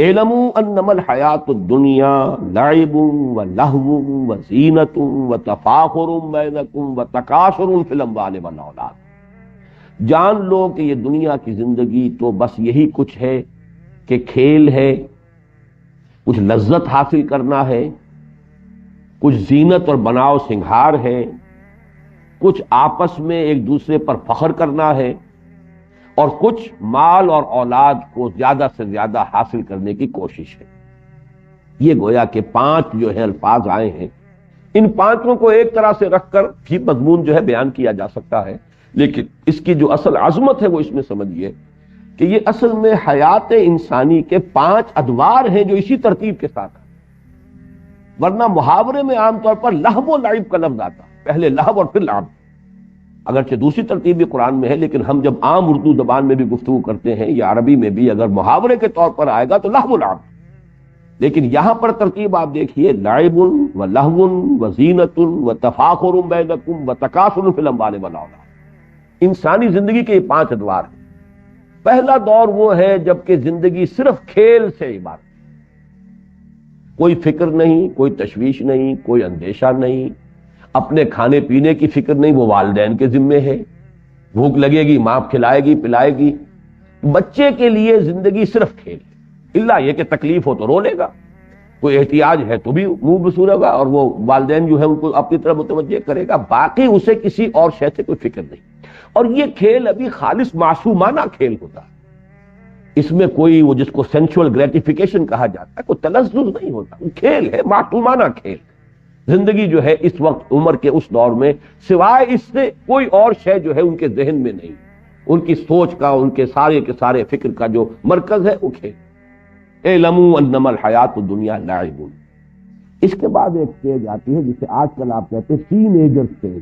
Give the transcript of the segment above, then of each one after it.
اعلموا انما الحیات الدنیا لعب ولہو وزینۃ وتفاخر بینکم وتکاثر فی الاموال والاولاد، جان لو کہ یہ دنیا کی زندگی تو بس یہی کچھ ہے کہ کھیل ہے، کچھ لذت حاصل کرنا ہے، کچھ زینت اور بناؤ سنگھار ہے، کچھ آپس میں ایک دوسرے پر فخر کرنا ہے، اور کچھ مال اور اولاد کو زیادہ سے زیادہ حاصل کرنے کی کوشش ہے۔ یہ گویا کہ 5 جو ہے الفاظ آئے ہیں، ان 5 کو ایک طرح سے رکھ کر بھی مضمون جو ہے بیان کیا جا سکتا ہے، لیکن اس کی جو اصل عظمت ہے وہ اس میں سمجھیے کہ یہ اصل میں حیات انسانی کے 5 ادوار ہیں جو اسی ترتیب کے ساتھ ہیں۔ ورنہ محاورے میں عام طور پر لہو و لعب کا لفظ آتا ہے، پہلے لہو اور پھر لعب، اگرچہ دوسری ترتیب بھی قرآن میں ہے، لیکن ہم جب عام اردو زبان میں بھی گفتگو کرتے ہیں یا عربی میں بھی اگر محاورے کے طور پر آئے گا تو لہو و لعب، لیکن یہاں پر ترتیب آپ دیکھیے، لعب و لہو و زینۃ و تفاخر بینکم و تکاثر فی الاموال والاولاد۔ انسانی زندگی کے یہ 5 ادوار ہیں۔ پہلا دور وہ ہے جب کہ زندگی صرف کھیل سے عبارت، کوئی فکر نہیں، کوئی تشویش نہیں، کوئی اندیشہ نہیں، اپنے کھانے پینے کی فکر نہیں، وہ والدین کے ذمے ہے، بھوک لگے گی ماں کھلائے گی پلائے گی۔ بچے کے لیے زندگی صرف کھیل ہے، الا یہ کہ تکلیف ہو تو رو لے گا، کوئی احتیاج ہے تو بھی منہ بسورے گا اور وہ والدین جو ہے ان کو اپنی طرف متوجہ کرے گا، باقی اسے کسی اور شے سے کوئی فکر نہیں۔ اور یہ کھیل ابھی خالص معصومانہ کھیل ہوتا ہے، اس میں کوئی وہ جس کو سینشول گریٹیفیکیشن کہا جاتا ہے، کوئی تلذذ نہیں ہوتا، کھیل ہے، معصومانہ کھیل۔ زندگی جو ہے اس وقت عمر کے اس دور میں سوائے اس سے کوئی اور شے جو ہے ان کے ذہن میں نہیں، ان کی سوچ کا، ان کے سارے فکر کا جو مرکز ہے وہ کھیل۔ اعلموا انما الحیات الدنیا لعب۔ اس کے بعد ایک سٹیج آتی ہے جسے آج کل آپ کہتے ہیں ٹین ایجر سٹیج،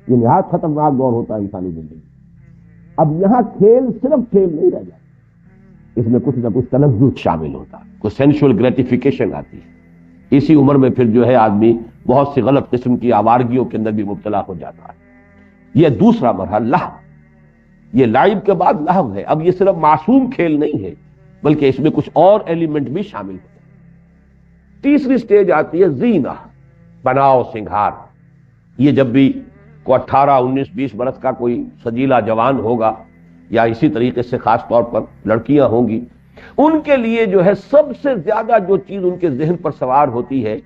یہ نہایت خطرناک دور ہوتا ہے انسانی زندگی۔ اب یہاں کھیل صرف کھیل نہیں رہ جاتا، اس میں کچھ نہ کچھ تلذذ شامل ہوتا ہے، کوئی سینشول گریٹیفیکیشن آتی ہے۔ اسی عمر میں پھر جو ہے آدمی بہت سی غلط قسم کی آوارگیوں کے اندر بھی مبتلا ہو جاتا ہے۔ یہ دوسرا مرحلہ لہو، یہ لعب کے بعد لہو ہے۔ اب یہ صرف معصوم کھیل نہیں ہے بلکہ اس میں کچھ اور ایلیمنٹ بھی شامل ہیں۔ تیسری سٹیج آتی ہے زینہ، بناؤ سنگھار۔ یہ جب بھی کوئی 18 19 20 برس کا کوئی سجیلا جوان ہوگا یا اسی طریقے سے خاص طور پر لڑکیاں ہوں گی، ان کے لیے جو ہے سب سے زیادہ جو چیز ان کے ذہن پر سوار ہوتی ہے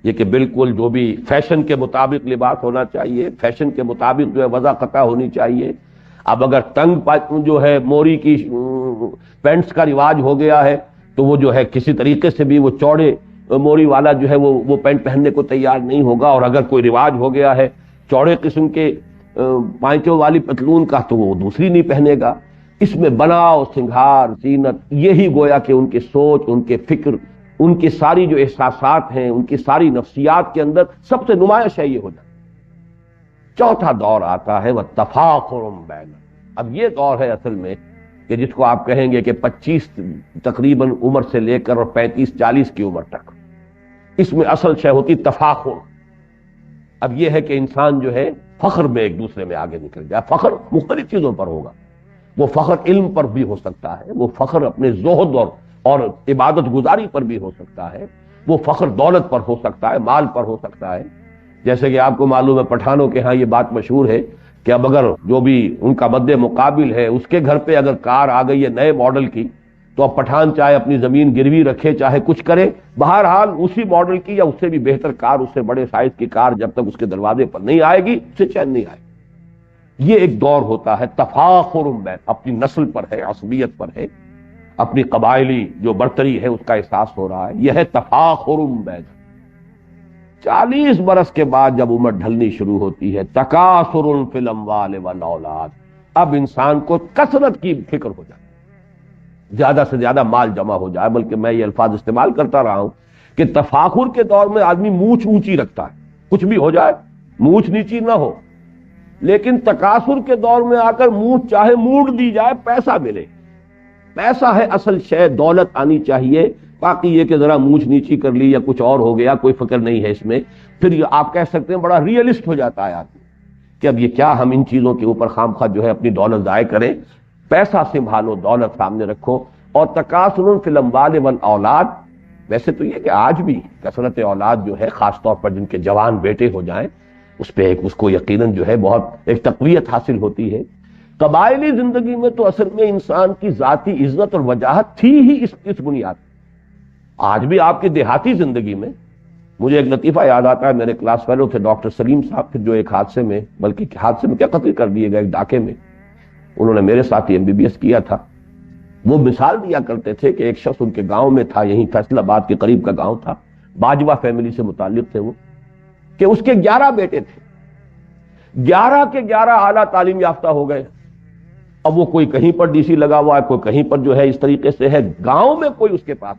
یہ کہ بالکل جو بھی فیشن کے مطابق لباس ہونا چاہیے، فیشن کے مطابق جو ہے وضع قطع ہونی چاہیے۔ اب اگر تنگ جو ہے موری کی پینٹس کا رواج ہو گیا ہے تو وہ جو ہے کسی طریقے سے بھی وہ چوڑے موری والا جو ہے وہ پینٹ پہننے کو تیار نہیں ہوگا، اور اگر کوئی رواج ہو گیا ہے چوڑے قسم کے پائچوں والی پتلون کا تو وہ دوسری نہیں پہنے گا۔ اس میں بناؤ سنگھار زینت، یہی گویا کہ ان کی سوچ، ان کے فکر، ان کی ساری جو احساسات ہیں، ان کی ساری نفسیات کے اندر سب سے نمایاں شے یہ ہو جاتا ہے۔ چوتھا دور آتا ہے وہ تفاخر بین، اب یہ دور ہے اصل میں کہ جس کو آپ کہیں گے کہ 25 تقریباً عمر سے لے کر اور 35 40 کی عمر تک، اس میں اصل شے ہوتی تفاخر۔ اب یہ ہے کہ انسان جو ہے فخر میں ایک دوسرے میں آگے نکل جائے۔ فخر مختلف چیزوں پر ہوگا، وہ فخر علم پر بھی ہو سکتا ہے، وہ فخر اپنے زہد اور عبادت گزاری پر بھی ہو سکتا ہے، وہ فخر دولت پر ہو سکتا ہے، مال پر ہو سکتا ہے۔ جیسے کہ آپ کو معلوم ہے پٹھانوں کے ہاں یہ بات مشہور ہے کہ اب اگر جو بھی ان کا مد مقابل ہے اس کے گھر پہ اگر کار آ گئی ہے نئے ماڈل کی، تو اب پٹھان چاہے اپنی زمین گروی رکھے چاہے کچھ کرے، بہرحال اسی ماڈل کی یا اس سے بھی بہتر کار، اس سے بڑے سائز کی کار جب تک اس کے دروازے پر نہیں آئے گی اسے چین نہیں آئے گی۔ یہ ایک دور ہوتا ہے تفاخر بین، اپنی نسل پر ہے، عصبیت پر ہے، اپنی قبائلی جو برتری ہے اس کا احساس ہو رہا ہے، یہ ہے تفاخر بین۔ 40 برس کے بعد جب عمر ڈھلنی شروع ہوتی ہے، تکاثر فی الاموال والاولاد، اب انسان کو کثرت کی فکر ہو جائے، زیادہ سے زیادہ مال جمع ہو جائے۔ بلکہ میں یہ الفاظ استعمال کرتا رہا ہوں کہ تفاخر کے دور میں آدمی مونچھ اونچی رکھتا ہے، کچھ بھی ہو جائے مونچھ نیچی نہ ہو، لیکن تکاثر کے دور میں آ کر مونچھ چاہے موڑ دی جائے، پیسہ ملے، پیسہ ہے اصل شے، دولت آنی چاہیے، باقی یہ کہ ذرا مونچھ نیچی کر لی یا کچھ اور ہو گیا کوئی فکر نہیں ہے اس میں۔ پھر یہ آپ کہہ سکتے ہیں بڑا ریئلسٹ ہو جاتا ہے آدمی کہ اب یہ کیا ہم ان چیزوں کے اوپر خام خواہ جو ہے اپنی دولت ضائع کریں۔ پیسہ سنبھالو، دولت سامنے رکھو، اور تکاثر فی الاموال والاولاد، ویسے تو یہ کہ آج بھی کثرت اولاد جو ہے خاص طور پر جن کے جوان بیٹے ہو جائیں اس پہ اس کو یقیناً جو ہے بہت ایک تقویت حاصل ہوتی ہے۔ قبائلی زندگی میں تو اصل میں انسان کی ذاتی عزت اور وجاہت تھی ہی اس بنیاد۔ آج بھی آپ کی دیہاتی زندگی میں مجھے ایک لطیفہ یاد آتا ہے، میرے کلاس فیلو تھے ڈاکٹر سلیم صاحب، پھر جو ایک حادثے میں، بلکہ حادثے میں کیا قتل کر دیے گئے ایک ڈاکے میں، انہوں نے میرے ساتھ MBBS کیا تھا۔ وہ مثال دیا کرتے تھے کہ ایک شخص ان کے گاؤں میں تھا، یہیں فیصل آباد کے قریب کا گاؤں تھا، باجوہ فیملی سے متعلق تھے وہ، کہ اس کے 11 بیٹے تھے، 11 کے 11 اعلیٰ تعلیم یافتہ ہو گئے۔ اب وہ کوئی کہیں پر DC لگا ہوا ہے، کوئی کہیں پر جو ہے اس طریقے سے ہے، گاؤں میں کوئی اس کے پاس،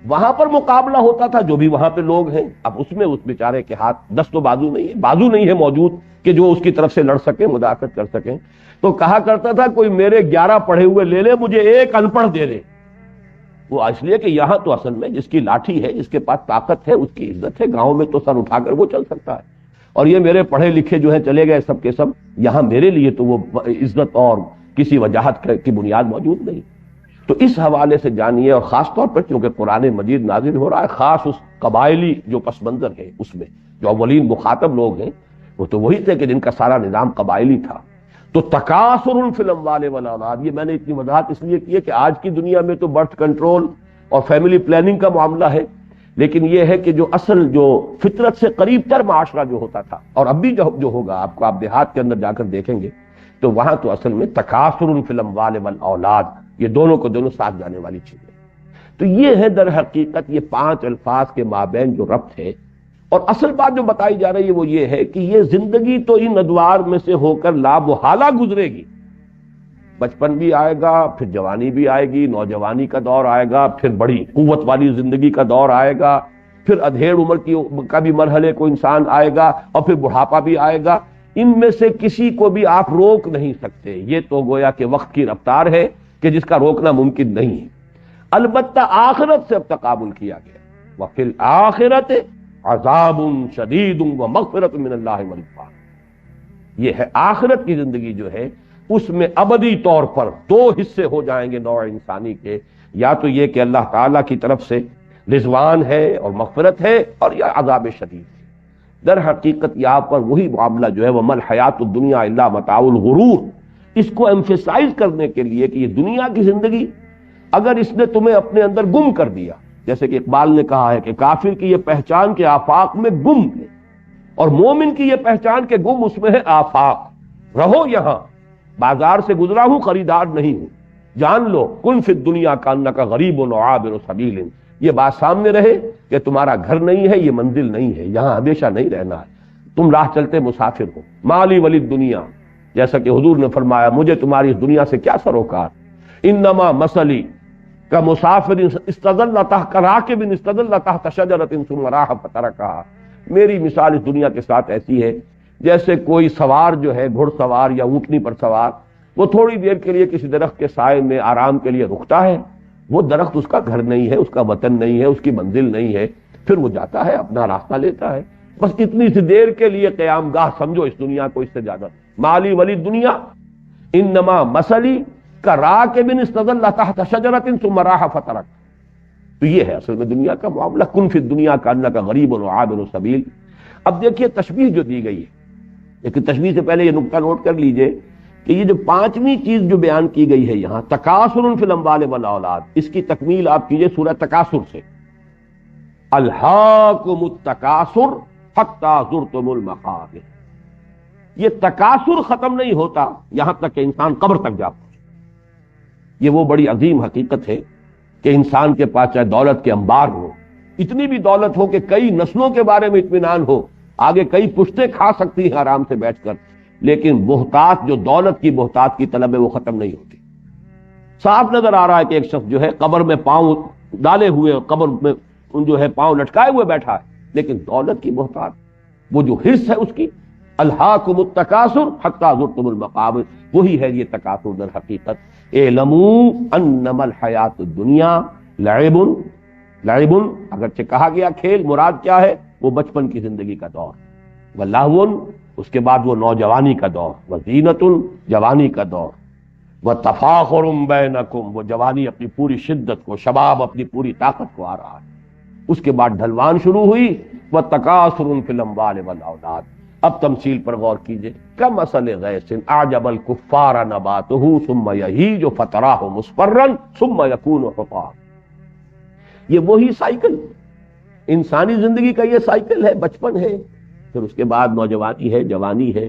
وہاں پر مقابلہ ہوتا تھا جو بھی وہاں پہ لوگ ہیں۔ اب اس میں اس بیچارے کے ہاتھ دست و بازو نہیں ہے موجود کہ جو اس کی طرف سے لڑ سکیں، مدافعت کر سکیں، تو کہا کرتا تھا کوئی میرے 11 پڑھے ہوئے لے لے، مجھے ایک ان پڑھ دے دے۔ وہ اس لیے کہ یہاں تو اصل میں جس کی لاٹھی ہے، جس کے پاس طاقت ہے، اس کی عزت ہے، گاؤں میں تو سر اٹھا کر وہ چل سکتا ہے، اور یہ میرے پڑھے لکھے جو ہیں چلے گئے سب کے سب، یہاں میرے لیے تو وہ عزت اور کسی وجاہت کی بنیاد موجود نہیں۔ تو اس حوالے سے جانیے، اور خاص طور پر کیونکہ قرآن مجید نازل ہو رہا ہے خاص اس قبائلی جو پس منظر ہے، اس میں جو اولین مخاطب لوگ ہیں وہ تو وہی تھے کہ جن کا سارا نظام قبائلی تھا۔ تو تکاثر فی الاموال والاولاد، یہ میں نے اتنی وضاحت اس لیے کی ہے کہ آج کی دنیا میں تو برتھ کنٹرول اور فیملی پلاننگ کا معاملہ ہے، لیکن یہ ہے کہ جو اصل جو فطرت سے قریب تر معاشرہ جو ہوتا تھا، اور اب بھی جو ہوگا، آپ دیہات کے اندر جا کر دیکھیں گے تو وہاں تو اصل میں تکاثر فی الاموال والاولاد، یہ دونوں کو دونوں ساتھ جانے والی چیزیں۔ تو یہ ہے در حقیقت یہ 5 الفاظ کے مابین جو ربط ہے، اور اصل بات جو بتائی جا رہی ہے وہ یہ ہے کہ یہ زندگی تو ان ادوار میں سے ہو کر لامحالہ گزرے گی۔ بچپن بھی آئے گا، پھر جوانی بھی آئے گی، نوجوانی کا دور آئے گا، پھر بڑی قوت والی زندگی کا دور آئے گا، پھر ادھیڑ عمر کا بھی مرحلے کو انسان آئے گا، اور پھر بڑھاپا بھی آئے گا۔ ان میں سے کسی کو بھی آپ روک نہیں سکتے، یہ تو گویا کہ وقت کی رفتار ہے کہ جس کا روکنا ممکن نہیں ہے۔ البتہ آخرت سے اب تقابل کیا گیا، وفی الآخرۃ عذاب شدید ومغفرۃ من اللہ ورضوان۔ یہ ہے آخرت کی زندگی جو ہے، اس میں ابدی طور پر 2 حصے ہو جائیں گے نوع انسانی کے، یا تو یہ کہ اللہ تعالیٰ کی طرف سے رضوان ہے اور مغفرت ہے، اور یا عذاب شدید ہے۔ در حقیقت یہاں پر وہی معاملہ جو ہے وَمَا الْحَيَاةُ الدُّنْيَا إِلَّا مَتَاعُ الْغُرُورِ، اس کو ایمفیسائز کرنے کے لیے کہ یہ دنیا کی زندگی اگر اس نے تمہیں اپنے اندر گم کر دیا، جیسے کہ اقبال نے کہا ہے کہ کافر کی یہ پہچان کے آفاق میں گم ہے، اور مومن کی یہ پہچان کے گم اس میں ہے آفاق۔ رہو یہاں، بازار سے گزرا ہوں، خریدار نہیں ہوں، جان لو کن فی الدنیا کانک غریب وعابر سبیل، یہ بات سامنے رہے کہ تمہارا گھر نہیں ہے، یہ منزل نہیں ہے، یہاں ہمیشہ نہیں رہنا ہے، تم راہ چلتے مسافر ہو۔ مالی ولی دنیا، جیسا کہ حضور نے فرمایا مجھے تمہاری اس دنیا سے کیا سروکار، انما مثلی کا مسافر استظل تحت راکب استظل تحت شجرۃ ثم راح فترکها، میری مثال اس دنیا کے ساتھ ایسی ہے جیسے کوئی سوار جو ہے، گھڑ سوار یا اونٹنی پر سوار، وہ تھوڑی دیر کے لیے کسی درخت کے سائے میں آرام کے لیے رکتا ہے، وہ درخت اس کا گھر نہیں ہے، اس کا وطن نہیں ہے، اس کی منزل نہیں ہے، پھر وہ جاتا ہے اپنا راستہ لیتا ہے، بس اتنی سی دیر کے لیے قیام گاہ سمجھو اس دنیا کو، اس سے زیادہ۔ مالی ولی دنیا انما مثلی کراکب استظل تحت شجرۃ ثم راح فترک، تو یہ ہے اصل میں دنیا کا معاملہ، کن فی الدنیا کانک غریب وعابر سبیل۔ اب دیکھیے تشبیہ جو دی گئی ہے، لیکن تشبیہ سے پہلے یہ نقطہ نوٹ کر لیجئے کہ یہ جو 5ویں چیز جو بیان کی گئی ہے یہاں، تکاثر فی الاموال والاولاد، اس کی تکمیل آپ کیجئے سورہ تکاثر سے، الہاکم التکاثر حتی زرتم المقابر۔ یہ تکاثر ختم نہیں ہوتا یہاں تک کہ انسان قبر تک جا پہنچے۔ یہ وہ بڑی عظیم حقیقت ہے کہ انسان کے پاس چاہے دولت کے انبار ہو، اتنی بھی دولت ہو کہ کئی نسلوں کے بارے میں اطمینان ہو، آگے کئی پشتیں کھا سکتی ہیں آرام سے بیٹھ کر، لیکن بہتات جو دولت کی بہتات کی طلب ہے وہ ختم نہیں ہوتی۔ صاف نظر آ رہا ہے کہ ایک شخص جو ہے قبر میں پاؤں ڈالے ہوئے، قبر میں ان جو ہے پاؤں لٹکائے ہوئے بیٹھا ہے، لیکن دولت کی بہتات، وہ جو حرص ہے اس کی، الہاکم التکاثر حتی زرتم المقابر، وہی ہے یہ تکاثر در حقیقت۔ اعلموا انما الحیات الدنیا لعب، لعب اگرچہ کہا گیا کھیل، مراد کیا ہے؟ وہ بچپن کی زندگی کا دور، ولہو اس کے بعد وہ نوجوانی کا دور، وزینت جوانی کا دور، وتفاخر بینکم، وہ جوانی اپنی پوری شدت کو، شباب اپنی پوری طاقت کو آ رہا ہے۔ اس کے بعد ڈھلوان شروع ہوئی، وتکاثر فی الاموال والاولاد۔ اب تمثیل پر غور کیجئے، کمثل غیث اعجب الکفار نباتہ ثم یہیج فتراہ مصفرا ثم یکون حطاما۔ یہ وہی سائیکل، انسانی زندگی کا یہ سائیکل ہے۔ بچپن ہے، پھر اس کے بعد نوجوانی ہے، جوانی ہے،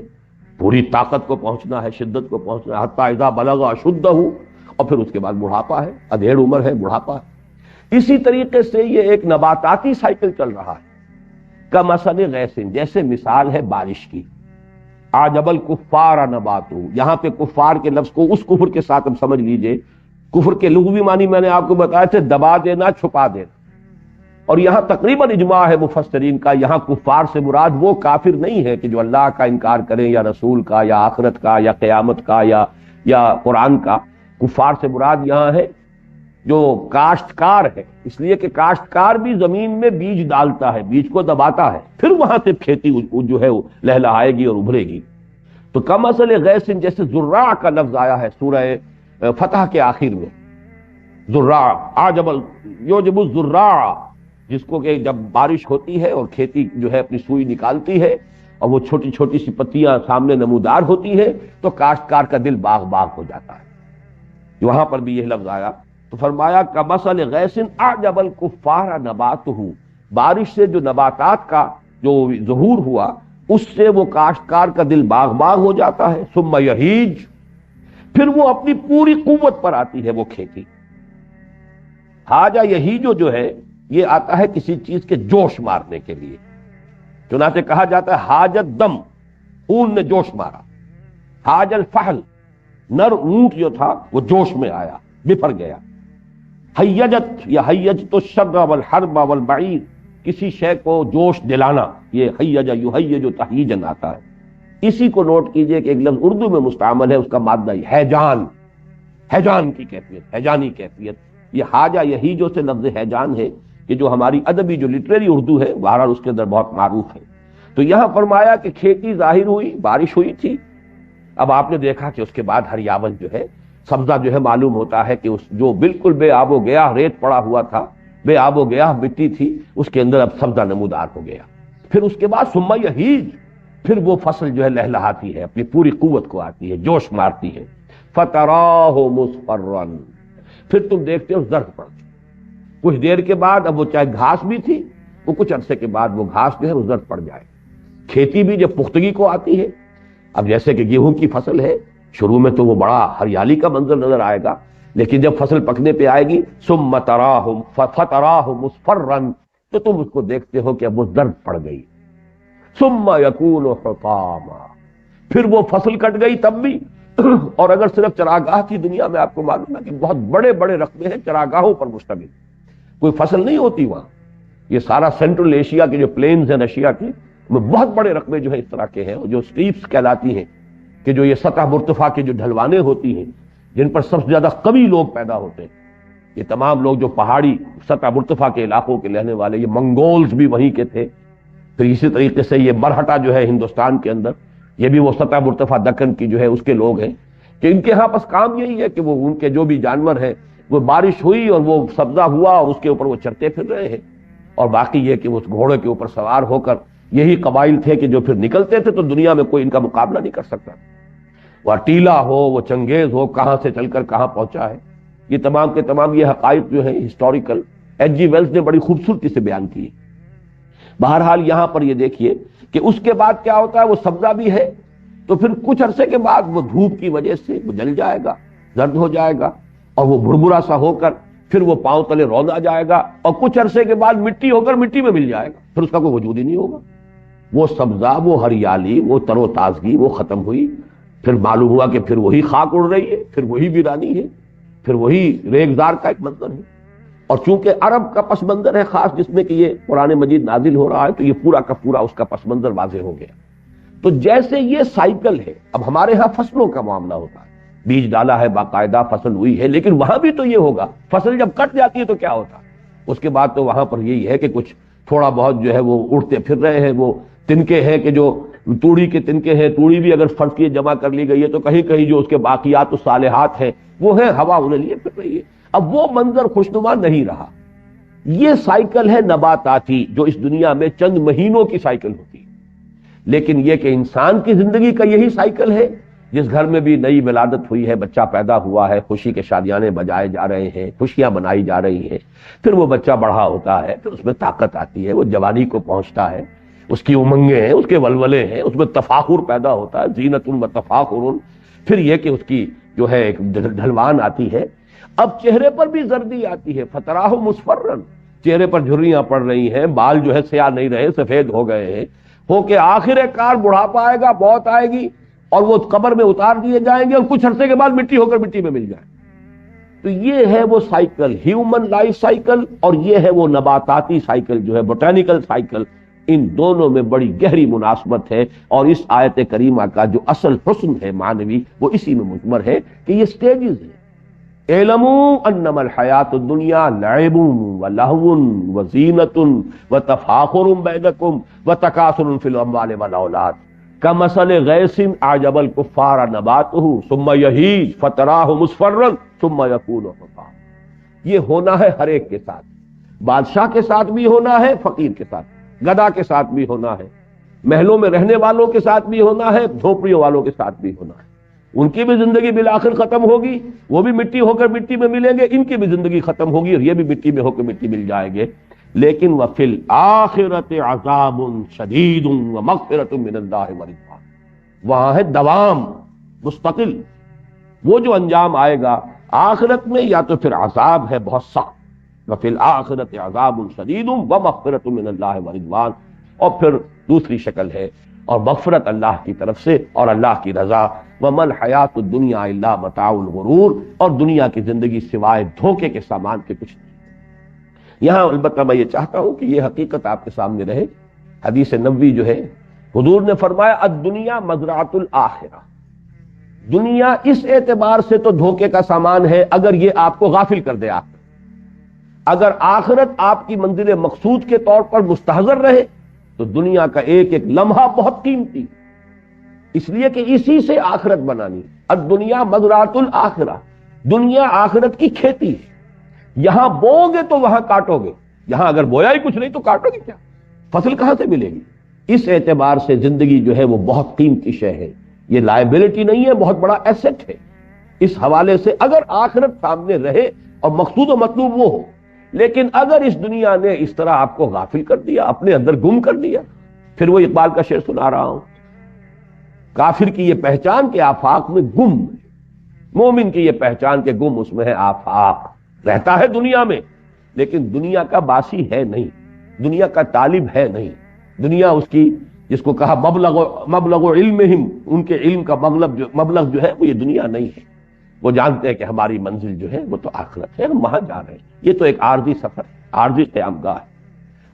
پوری طاقت کو پہنچنا ہے، شدت کو پہنچنا ہے، حتی اذا بلغ اشدہ، اور پھر اس کے بعد بڑھاپا ہے، ادھیڑ عمر ہے، بڑھاپا ہے۔ اسی طریقے سے یہ ایک نباتاتی سائیکل چل رہا ہے۔ کمثل غیث، جیسے مثال ہے بارش کی۔ اعجب الکفار نباتہ، یہاں پہ کفار کے لفظ کو اس کفر کے ساتھ ہم سمجھ لیجئے۔ کفر کے لغوی معنی میں نے آپ کو بتایا تھے، دبا دینا، چھپا دینا۔ اور یہاں تقریباً اجماع ہے مفسرین کا، یہاں کفار سے مراد وہ کافر نہیں ہے کہ جو اللہ کا انکار کریں، یا رسول کا، یا آخرت کا، یا قیامت کا، یا قرآن کا۔ کفار سے مراد یہاں ہے جو کاشتکار ہے، اس لیے کہ کاشتکار بھی زمین میں بیج ڈالتا ہے، بیج کو دباتا ہے، پھر وہاں سے کھیتی جو ہے وہ لہلہائے گی اور ابھرے گی۔ تو کمثل غیث، جیسے زراع کا لفظ آیا ہے سورہ فتح کے آخر میں، زراع اعجب یعجب الزراع، جس کو کہ جب بارش ہوتی ہے اور کھیتی جو ہے اپنی سوئی نکالتی ہے اور وہ چھوٹی چھوٹی سی پتیاں سامنے نمودار ہوتی ہے، تو کاشتکار کا دل باغ باغ ہو جاتا ہے۔ وہاں پر بھی یہ لفظ آیا تو فرمایا کمثل غیث اعجب الکفار نباتہ، بارش سے جو نباتات کا جو ظہور ہوا اس سے وہ کاشتکار کا دل باغ باغ ہو جاتا ہے۔ ثم یہیج، پھر وہ اپنی پوری قوت پر آتی ہے وہ کھیتی۔ حاجہ یہیج جو ہے یہ آتا ہے کسی چیز کے جوش مارنے کے لیے، چنانچہ کہا جاتا ہے حاجت دم، خون نے جوش مارا۔ حاج الفحل، نر اونٹ جو تھا وہ جوش میں آیا، بفر گیا۔ حیجت یا حیجت الشر والحرب والبعیر، کسی شے کو جوش دلانا، یہ حیج یحیج تحییجا آتا ہے۔ اسی کو نوٹ کیجئے کہ ایک لفظ اردو میں مستعمل ہے، اس کا مادہ حیجان، حیجان کی کیفیت، حیجانی کیفیت۔ یہ حاجہ یہیجو سے لفظ حیجان ہے کہ جو ہماری ادبی جو لٹریری اردو ہے بہرحال اس کے اندر بہت معروف ہے۔ تو یہاں فرمایا کہ کھیتی ظاہر ہوئی، بارش ہوئی تھی، اب آپ نے دیکھا کہ اس کے بعد ہریاون جو ہے، سبزہ جو ہے معلوم ہوتا ہے کہ اس جو بالکل بے آب و گیا ریت پڑا ہوا تھا، بے آب و گیا مٹی تھی، اس کے اندر اب سبزہ نمودار ہو گیا۔ پھر اس کے بعد ثم یہیج، پھر وہ فصل جو ہے لہلہاتی ہے، اپنی پوری قوت کو آتی ہے، جوش مارتی ہے۔ فتراہ مصفرا، پھر تم دیکھتے ہو زرد پڑ، کچھ دیر کے بعد اب وہ چاہے گھاس بھی تھی، وہ کچھ عرصے کے بعد وہ گھاس جو ہے وہ زرد پڑ جائے۔ کھیتی بھی جب پختگی کو آتی ہے، اب جیسے کہ گیہوں کی فصل ہے، شروع میں تو وہ بڑا ہریالی کا منظر نظر آئے گا، لیکن جب فصل پکنے پہ آئے گی ثم تراہ فتراہ مصفرا، تو تم اس کو دیکھتے ہو کہ اب وہ زرد پڑ گئی۔ ثم یکون حطاما، پھر وہ فصل کٹ گئی تب بھی۔ اور اگر صرف چراگاہ کی دنیا میں آپ کو معلوم ہے کہ بہت بڑے بڑے رقبے ہیں چراگاہوں پر مشتمل، کوئی فصل نہیں ہوتی وہاں۔ یہ سارا سینٹرل ایشیا کے جو پلینز ہیں رشیا کے، میں بہت بڑے رقبے جو ہے اس طرح کے ہیں، جو سٹیپس کہلاتی ہیں، کہ جو یہ سطح مرتفع کے جو ڈھلوانے ہوتی ہیں جن پر سب سے زیادہ قوی لوگ پیدا ہوتے ہیں، یہ تمام لوگ جو پہاڑی سطح مرتفع کے علاقوں کے رہنے والے، یہ منگولز بھی وہیں کے تھے۔ پھر اسی طریقے سے یہ مرہٹا جو ہے ہندوستان کے اندر، یہ بھی وہ سطح مرتفع دکن کی جو ہے اس کے لوگ ہیں، کہ ان کے ہاں بس کام یہی ہے کہ وہ ان کے جو بھی جانور ہیں، وہ بارش ہوئی اور وہ سبزہ ہوا اور اس کے اوپر وہ چرتے پھر رہے ہیں، اور باقی یہ کہ وہ اس گھوڑے کے اوپر سوار ہو کر، یہی قبائل تھے کہ جو پھر نکلتے تے تو دنیا میں کوئی ان کا مقابلہ نہیں کر سکتا۔ وہ ٹیلا ہو، وہ چنگیز ہو، کہاں سے چل کر کہاں پہنچا ہے، یہ تمام کے تمام یہ حقائق جو ہیں ہسٹوریکل ایچ جی ویلز نے بڑی خوبصورتی سے بیان کیے۔ بہرحال یہاں پر یہ دیکھیے کہ اس کے بعد کیا ہوتا ہے، وہ سبزہ بھی ہے تو پھر کچھ عرصے کے بعد وہ دھوپ کی وجہ سے وہ جل جائے گا، زرد ہو جائے گا، اور وہ بھربھرا سا ہو کر پھر وہ پاؤں تلے روندا جائے گا، اور کچھ عرصے کے بعد مٹی ہو کر مٹی میں مل جائے گا، پھر اس کا کوئی وجود ہی نہیں ہوگا۔ وہ سبزہ، وہ ہریالی، وہ تر و تازگی وہ ختم ہوئی، پھر معلوم ہوا کہ پھر وہی خاک اڑ رہی ہے، پھر وہی ویرانی ہے، پھر وہی ریگزار کا ایک منظر ہے۔ اور چونکہ عرب کا پس منظر ہے خاص، جس میں کہ یہ قرآن مجید نازل ہو رہا ہے، تو یہ پورا کا پورا اس کا پس منظر واضح ہو گیا۔ تو جیسے یہ سائیکل ہے، اب ہمارے ہاں فصلوں کا معاملہ ہوتا ہے، بیج ڈالا ہے، باقاعدہ فصل ہوئی ہے، لیکن وہاں بھی تو یہ ہوگا، فصل جب کٹ جاتی ہے تو کیا ہوتا ہے، اس کے بعد تو وہاں پر یہی ہے کہ کچھ تھوڑا بہت جو ہے وہ اڑتے پھر رہے ہیں، وہ تنکے ہیں کہ جو توڑی کے تنکے ہیں، توڑی بھی اگر فرض کی جمع کر لی گئی ہے تو کہیں کہیں جو اس کے باقیات و صالحات ہیں وہ ہیں، ہوا انہیں لیے پھر رہی ہے۔ اب وہ منظر خوشنما نہیں رہا۔ یہ سائیکل ہے نباتاتی جو اس دنیا میں چند مہینوں کی سائیکل ہوتی ہے، لیکن یہ کہ انسان کی زندگی کا یہی سائیکل ہے، جس گھر میں بھی نئی ولادت ہوئی ہے، بچہ پیدا ہوا ہے، خوشی کے شادیانے بجائے جا رہے ہیں، خوشیاں منائی جا رہی ہیں، پھر وہ بچہ بڑا ہوتا ہے، پھر اس میں طاقت آتی ہے، وہ جوانی کو پہنچتا ہے، اس کی امنگیں ہیں، اس کے ولولے ہیں، اس میں تفاخر پیدا ہوتا ہے، زینت و تفاخر، پھر یہ کہ اس کی جو ہے ایک ڈھلوان آتی ہے۔ اب چہرے پر بھی زردی آتی ہے، فتراہ مصفرن، چہرے پر جھریاں پڑ رہی ہیں، بال جو ہے سیاہ نہیں رہے، سفید ہو گئے ہیں، ہو کہ آخر کار بڑھاپا آئے گا، موت آئے گی اور وہ قبر میں اتار دیے جائیں گے اور کچھ عرصے کے بعد مٹی ہو کر مٹی میں مل جائیں۔ تو یہ ہے وہ سائیکل، ہیومن لائف سائیکل، اور یہ ہے وہ نباتاتی سائیکل جو ہے بوٹینیکل سائیکل۔ ان دونوں میں بڑی گہری مناسبت ہے، اور اس آیت کریمہ کا جو اصل حسن ہے معنوی وہ اسی میں مضمر ہے کہ یہ سٹیجز ہیں۔ اعلموا انما الحیات الدنیا لعب ولہو وزینۃ وتفاخر بینکم وتکاثر فی الاموال والاولاد کمثل غیث اعجب الکفار نباتہ ثم یہیج فتراہ مصفرا ثم یکون حطاما۔ یہ ہونا ہے ہر ایک کے ساتھ، بادشاہ کے ساتھ بھی ہونا ہے، فقیر کے ساتھ، گدھا کے ساتھ بھی ہونا ہے، محلوں میں رہنے والوں کے ساتھ بھی ہونا ہے، جھونپڑیوں والوں کے ساتھ بھی ہونا ہے۔ ان کی بھی زندگی بالآخر ختم ہوگی، وہ بھی مٹی ہو کر مٹی میں ملیں گے، ان کی بھی زندگی ختم ہوگی اور یہ بھی مٹی میں ہو کر مٹی مل جائیں گے۔ لیکن وَفِي الْآخِرَةِ عَذَابٌ شَدِيدٌ وَمَغْفِرَةٌ مِّنَ اللَّهِ وَرِضْوَانٌ، وہاں ہے دوام مستقل۔ وہ جو انجام آئے گا آخرت میں یا تو پھر عذاب ہے بہت سخت، وَفِي الْآخِرَةِ عَذَابٌ شَدِيدٌ وَمَغْفِرَةٌ مِّنَ اللَّهِ وَرِضْوَانٌ، اور پھر دوسری شکل ہے اور مغفرت اللہ کی طرف سے اور اللہ کی رضا۔ وَمَا الْحَيَاةُ الدُّنْيَا إِلَّا مَتَاعُ الْغُرُورِ، اور دنیا کی زندگی سوائے دھوکے کے سامان کے کچھ نہیں۔ یہاں البتہ میں یہ چاہتا ہوں کہ یہ حقیقت آپ کے سامنے رہے۔ حدیث نبوی جو ہے حضور نے فرمایا الدنیا مزرعۃ الآخرہ، دنیا اس اعتبار سے تو دھوکے کا سامان ہے اگر یہ آپ کو غافل کر دے۔ آپ اگر آخرت آپ کی منزل مقصود کے طور پر مستحضر رہے تو دنیا کا ایک ایک لمحہ بہت قیمتی، اس لیے کہ اسی سے آخرت بنانی۔ الدنیا مزرعۃ الآخرہ، دنیا آخرت کی کھیتی ہے، یہاں بوؤ گے تو وہاں کاٹو گے، یہاں اگر بویا ہی کچھ نہیں تو کاٹو گے کیا؟ فصل کہاں سے ملے گی؟ اس اعتبار سے زندگی جو ہے وہ بہت قیمتی شے ہے، یہ لائبلٹی نہیں ہے، بہت بڑا ایسٹ ہے۔ اس حوالے سے اگر آخرت سامنے رہے اور مقصود و مطلوب وہ ہو، لیکن اگر اس دنیا نے اس طرح آپ کو غافل کر دیا، اپنے اندر گم کر دیا، پھر وہ اقبال کا شعر سنا رہا ہوں، کافر کی یہ پہچان کہ آفاق میں گم ہے، مومن کی یہ پہچان کہ گم اس میں ہے آفاق، رہتا ہے دنیا میں لیکن دنیا کا باسی ہے نہیں، دنیا کا طالب ہے نہیں، دنیا اس کی جس کو کہا مبلغ علمہم، ان کے علم کا مبلغ جو ہے وہ یہ دنیا نہیں ہے۔ وہ جانتے ہیں کہ ہماری منزل جو ہے وہ تو آخرت ہے، ہم وہاں جا رہے ہیں، یہ تو ایک عارضی سفر ہے، عارضی قیام گاہ ہے۔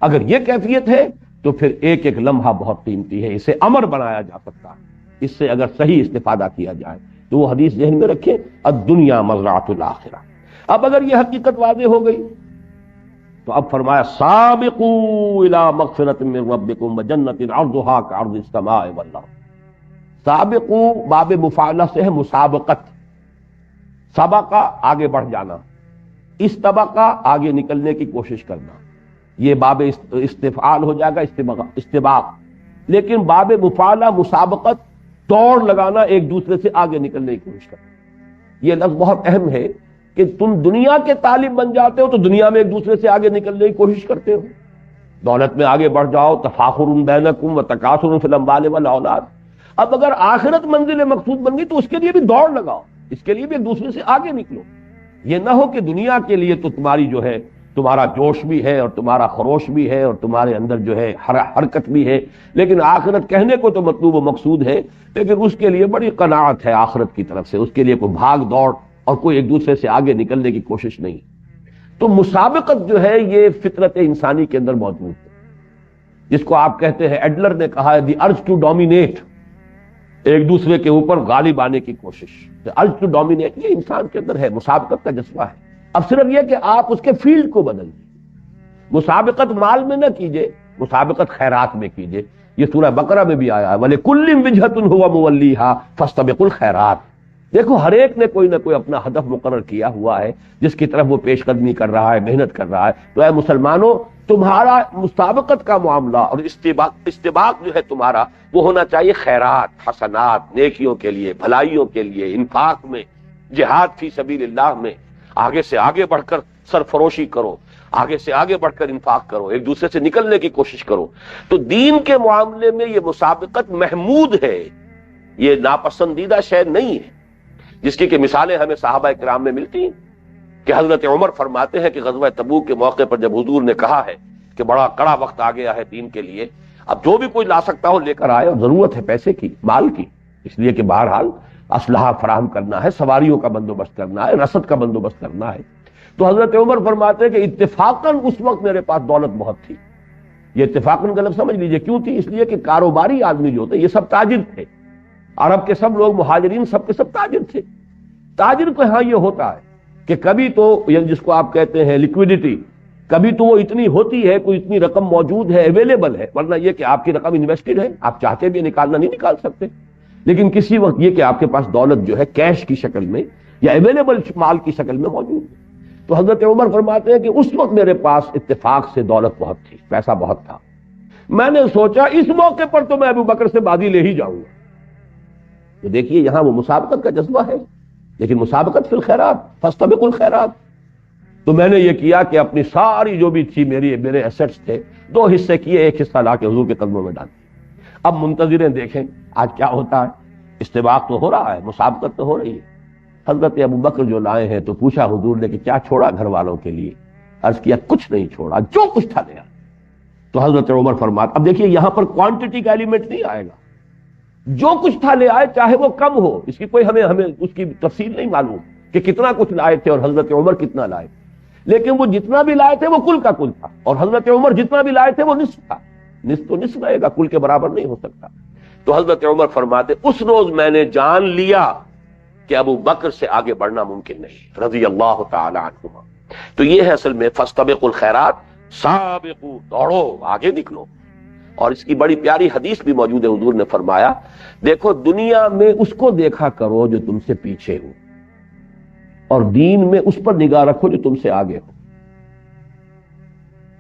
اگر یہ کیفیت ہے تو پھر ایک ایک لمحہ بہت قیمتی ہے، اسے امر بنایا جا سکتا ہے، اس سے اگر صحیح استفادہ کیا جائے تو وہ حدیث ذہن میں رکھیں الدنیا مزرعۃ الآخرہ۔ اب اگر یہ حقیقت واضح ہو گئی تو اب فرمایا سابقوا الی مغفرۃ من ربکم وجنۃ عرضھا کعرض السماء والارض۔ سابقوا باب مفاعلہ سے ہے مسابقت، سبقہ آگے بڑھ جانا، استبقہ آگے نکلنے کی کوشش کرنا، یہ باب استفعال ہو جائے گا، استباق، لیکن باب مفاعلہ مسابقت، دوڑ لگانا، ایک دوسرے سے آگے نکلنے کی کوشش کرنا۔ یہ لفظ بہت اہم ہے کہ تم دنیا کے طالب بن جاتے ہو تو دنیا میں ایک دوسرے سے آگے نکلنے کی کوشش کرتے ہو، دولت میں آگے بڑھ جاؤ، تفاخر بینکم وتکاثر فی الاموال والاولاد۔ اب اگر آخرت منزل مقصود بن گئی تو اس کے لیے بھی دوڑ لگاؤ، اس کے لیے بھی ایک دوسرے سے آگے نکلو۔ یہ نہ ہو کہ دنیا کے لیے تو تمہاری جو ہے تمہارا جوش بھی ہے اور تمہارا خروش بھی ہے اور تمہارے اندر جو ہے حرکت بھی ہے، لیکن آخرت کہنے کو تو مطلوب و مقصود ہے، لیکن اس کے لیے بڑی قناعت ہے آخرت کی طرف سے، اس کے لیے کوئی بھاگ دوڑ اور کوئی ایک دوسرے سے آگے نکلنے کی کوشش نہیں۔ تو مسابقت جو ہے یہ فطرت انسانی کے اندر موجود ہے، جس کو آپ کہتے ہیں، ایڈلر نے کہا ہے دی ارج ٹو ڈومینیٹ، ایک دوسرے کے اوپر غالب آنے کی کوشش، ارج ٹو ڈومینیٹ یہ انسان کے اندر ہے، مسابقت کا جذبہ ہے۔ اب صرف یہ کہ آپ اس کے فیلڈ کو بدل دیجیے، مسابقت مال میں نہ کیجیے، مسابقت خیرات میں کیجیے، یہ سورہ بقرہ میں بھی آیا ہے وَلِكُلٍّ وِجْهَةٌ هُوَ مُوَلِّيهَا فَاسْتَبِقُوا الْخَيْرَاتِ۔ دیکھو ہر ایک نے کوئی نہ کوئی اپنا ہدف مقرر کیا ہوا ہے جس کی طرف وہ پیش قدمی کر رہا ہے، محنت کر رہا ہے۔ تو اے مسلمانوں، تمہارا مسابقت کا معاملہ اور استباق جو ہے تمہارا وہ ہونا چاہیے خیرات، حسنات، نیکیوں کے لیے، بھلائیوں کے لیے، انفاق میں، جہاد فی سبیل اللہ میں آگے سے آگے بڑھ کر سرفروشی کرو، آگے سے آگے بڑھ کر انفاق کرو، ایک دوسرے سے نکلنے کی کوشش کرو۔ تو دین کے معاملے میں یہ مسابقت محمود ہے، یہ ناپسندیدہ شے نہیں ہے، جس کی کہ مثالیں ہمیں صحابہ کرام میں ملتی ہیں کہ حضرت عمر فرماتے ہیں کہ غزوہ تبوک کے موقع پر جب حضور نے کہا ہے کہ بڑا کڑا وقت آ گیا ہے دین کے لیے، اب جو بھی کوئی لا سکتا ہو لے کر آئے، اور ضرورت ہے پیسے کی، مال کی، اس لیے کہ بہرحال اسلحہ فراہم کرنا ہے، سواریوں کا بندوبست کرنا ہے، رسد کا بندوبست کرنا ہے۔ تو حضرت عمر فرماتے ہیں کہ اتفاقاً اس وقت میرے پاس دولت بہت تھی۔ یہ اتفاقاً کا لفظ سمجھ لیجئے کیوں تھی، اس لیے کہ کاروباری آدمی جو تھے یہ سب تاجر تھے، عرب کے سب لوگ مہاجرین سب کے سب تاجر تھے۔ تاجر کو ہاں یہ ہوتا ہے کہ کبھی تو جس کو آپ کہتے ہیں لیکویڈیٹی، کبھی تو وہ اتنی ہوتی ہے، کوئی اتنی رقم موجود ہے، اویلیبل ہے، ورنہ یہ کہ آپ کی رقم انویسٹڈ ہے، آپ چاہتے بھی نکالنا نہیں نکال سکتے، لیکن کسی وقت یہ کہ آپ کے پاس دولت جو ہے کیش کی شکل میں یا اویلیبل مال کی شکل میں موجود ہے۔ تو حضرت عمر فرماتے ہیں کہ اس وقت میرے پاس اتفاق سے دولت بہت تھی، پیسہ بہت تھا، میں نے سوچا اس موقع پر تو میں ابو بکر سے بازی لے ہی جاؤں گا۔ تو دیکھیے یہاں وہ مسابقت کا جذبہ ہے، لیکن مسابقت فی الخیرات فاستبقوا الخیرات۔ تو میں نے یہ کیا کہ اپنی ساری جو بھی تھی میرے ایسٹس تھے، 2 حصے کیے، ایک حصہ لا کے حضور کے قدموں میں ڈال دیا۔ اب منتظریں دیکھیں آج کیا ہوتا ہے، استباق تو ہو رہا ہے، مسابقت تو ہو رہی ہے۔ حضرت ابو بکر جو لائے ہیں تو پوچھا حضور نے کہ کیا چھوڑا گھر والوں کے لیے؟ عرض کیا کچھ نہیں چھوڑا، جو کچھ تھا لیا۔ تو حضرت عمر فرماتے، اب دیکھیے یہاں پر کوانٹٹی کا ایلیمنٹ نہیں آئے گا، جو کچھ تھا لے آئے، چاہے وہ کم ہو، اس کی کوئی ہمیں اس کی تفصیل نہیں معلوم کہ کتنا کچھ لائے تھے اور حضرت عمر کتنا لائے، لیکن وہ جتنا بھی لائے تھے وہ کل کا کل تھا، اور حضرت عمر جتنا بھی لائے تھے وہ نصف تھا۔ نصف تو نصف رہے گا، کل کے برابر نہیں ہو سکتا۔ تو حضرت عمر فرماتے اس روز میں نے جان لیا کہ ابو بکر سے آگے بڑھنا ممکن نہیں، رضی اللہ تعالی عنہما۔ تو یہ ہے اصل میں فاستبقوا الخیرات، سابقوا، دوڑو، آگے نکلو۔ اور اس کی بڑی پیاری حدیث بھی موجود ہے، حضور نے فرمایا دیکھو دنیا میں اس کو دیکھا کرو جو تم سے پیچھے ہو، اور دین میں اس پر نگاہ رکھو جو تم سے آگے ہو،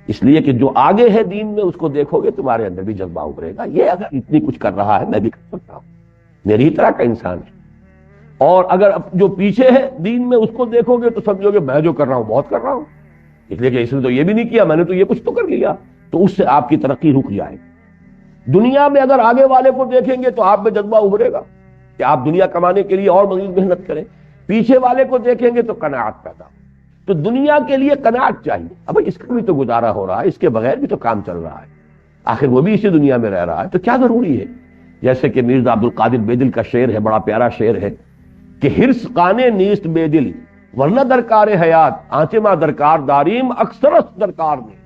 اس لیے کہ جو آگے ہے دین میں اس کو دیکھو گے تمہارے اندر بھی جذبہ ابھرے گا، یہ اگر اتنی کچھ کر رہا ہے میں بھی کر سکتا ہوں، میری ہی طرح کا انسان ہے۔ اور اگر جو پیچھے ہے دین میں اس کو دیکھو گے تو سمجھو گے میں جو کر رہا ہوں بہت کر رہا ہوں، اس لیے کہ اس نے تو یہ بھی نہیں کیا، میں نے تو یہ کچھ تو کر لیا، تو اس سے آپ کی ترقی رک جائے گی۔ دنیا میں اگر آگے والے کو دیکھیں گے تو آپ میں جذبہ ابھرے گا کہ آپ دنیا کمانے کے لیے اور مزید محنت کریں، پیچھے والے کو دیکھیں گے تو قناعت پیدا ہو۔ تو دنیا کے لیے قناعت چاہیے، اب اس کا بھی تو گزارا ہو رہا ہے، اس کے بغیر بھی تو کام چل رہا ہے، آخر وہ بھی اسی دنیا میں رہ رہا ہے، تو کیا ضروری ہے؟ جیسے کہ مرزا عبد القادر بے دل کا شعر ہے، بڑا پیارا شعر ہے کہ ہرس قانے نیست بے دل ورنہ درکار حیات آنچما درکار داریم اکثرس درکار میں۔